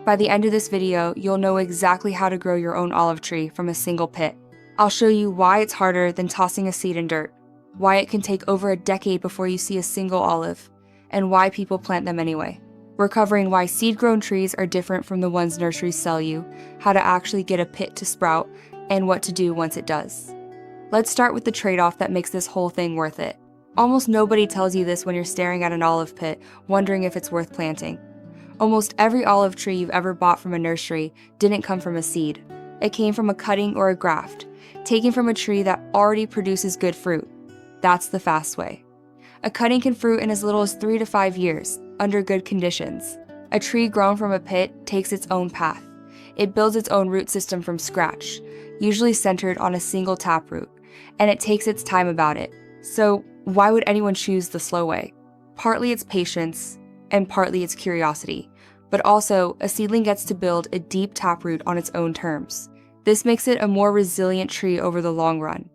By the end of this video, you'll know exactly how to grow your own olive tree from a single pit. I'll show you why it's harder than tossing a seed in dirt, why it can take over a decade before you see a single olive, and why people plant them anyway. We're covering why seed-grown trees are different from the ones nurseries sell you, how to actually get a pit to sprout, and what to do once it does. Let's start with the trade-off that makes this whole thing worth it. Almost nobody tells you this when you're staring at an olive pit, wondering if it's worth planting. Almost every olive tree you've ever bought from a nursery didn't come from a seed. It came from a cutting or a graft, taken from a tree that already produces good fruit. That's the fast way. A cutting can fruit in as little as 3 to 5 years, under good conditions. A tree grown from a pit takes its own path. It builds its own root system from scratch, usually centered on a single taproot, and it takes its time about it. So why would anyone choose the slow way? Partly it's patience, and partly it's curiosity, but also a seedling gets to build a deep taproot on its own terms. This makes it a more resilient tree over the long run,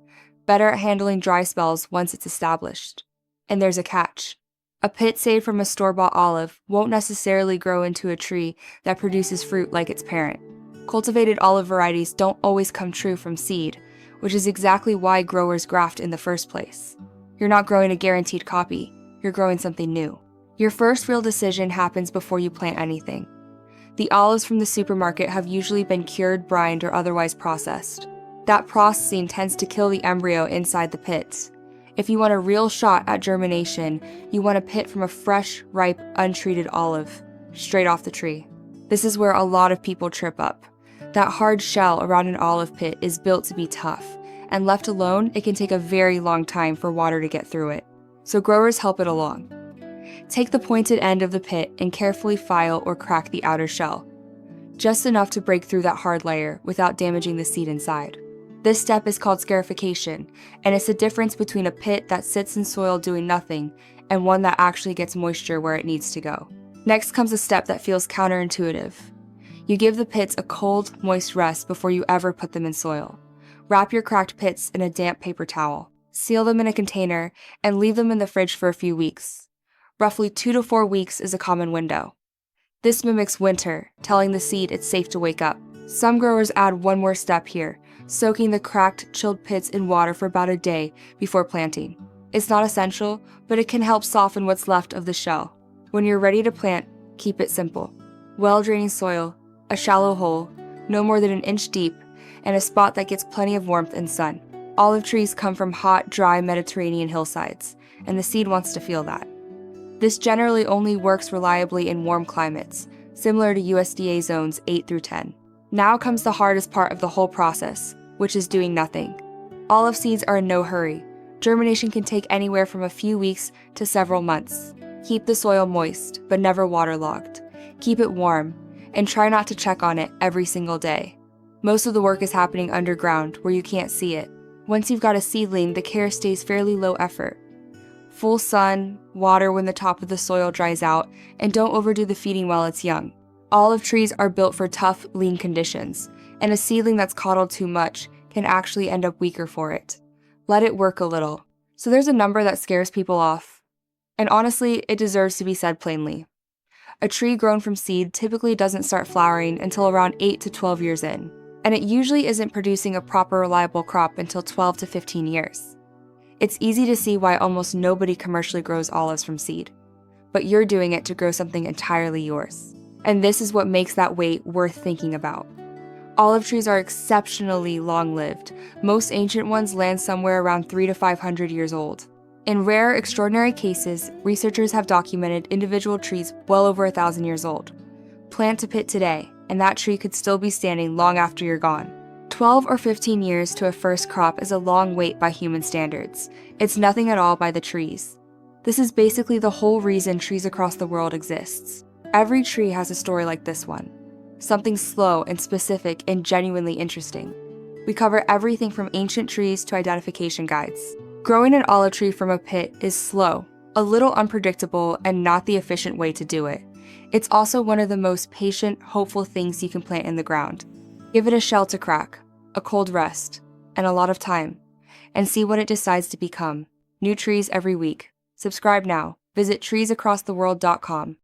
better at handling dry spells once it's established. And there's a catch. A pit saved from a store-bought olive won't necessarily grow into a tree that produces fruit like its parent. Cultivated olive varieties don't always come true from seed, which is exactly why growers graft in the first place. You're not growing a guaranteed copy, you're growing something new. Your first real decision happens before you plant anything. The olives from the supermarket have usually been cured, brined, or otherwise processed. That processing tends to kill the embryo inside the pits. If you want a real shot at germination, you want a pit from a fresh, ripe, untreated olive, straight off the tree. This is where a lot of people trip up. That hard shell around an olive pit is built to be tough, and left alone, it can take a very long time for water to get through it. So growers help it along. Take the pointed end of the pit and carefully file or crack the outer shell, just enough to break through that hard layer without damaging the seed inside. This step is called scarification, and it's the difference between a pit that sits in soil doing nothing and one that actually gets moisture where it needs to go. Next comes a step that feels counterintuitive. You give the pits a cold, moist rest before you ever put them in soil. Wrap your cracked pits in a damp paper towel, seal them in a container, and leave them in the fridge for a few weeks. Roughly 2 to 4 weeks is a common window. This mimics winter, telling the seed it's safe to wake up. Some growers add one more step here, soaking the cracked, chilled pits in water for about a day before planting. It's not essential, but it can help soften what's left of the shell. When you're ready to plant, keep it simple. Well-draining soil, a shallow hole, no more than 1 inch deep, and a spot that gets plenty of warmth and sun. Olive trees come from hot, dry Mediterranean hillsides, and the seed wants to feel that. This generally only works reliably in warm climates, similar to USDA zones 8 through 10. Now comes the hardest part of the whole process, which is doing nothing. Olive seeds are in no hurry. Germination can take anywhere from a few weeks to several months. Keep the soil moist, but never waterlogged. Keep it warm, and try not to check on it every single day. Most of the work is happening underground, where you can't see it. Once you've got a seedling, the care stays fairly low effort. Full sun, water when the top of the soil dries out, and don't overdo the feeding while it's young. Olive trees are built for tough, lean conditions, and a seedling that's coddled too much can actually end up weaker for it. Let it work a little. So there's a number that scares people off. And honestly, it deserves to be said plainly. A tree grown from seed typically doesn't start flowering until around 8 to 12 years in, and it usually isn't producing a proper reliable crop until 12 to 15 years. It's easy to see why almost nobody commercially grows olives from seed, but you're doing it to grow something entirely yours. And this is what makes that wait worth thinking about. Olive trees are exceptionally long-lived. Most ancient ones land somewhere around 300 to 500 years old. In rare, extraordinary cases, researchers have documented individual trees well over 1,000 years old. Plant a pit today, and that tree could still be standing long after you're gone. 12 or 15 years to a first crop is a long wait by human standards. It's nothing at all by the trees. This is basically the whole reason trees across the world exists. Every tree has a story like this one. Something slow and specific and genuinely interesting. We cover everything from ancient trees to identification guides. Growing an olive tree from a pit is slow, a little unpredictable, and not the efficient way to do it. It's also one of the most patient, hopeful things you can plant in the ground. Give it a shell to crack, a cold rest, and a lot of time, and see what it decides to become. New trees every week. Subscribe now. Visit treesacrosstheworld.com.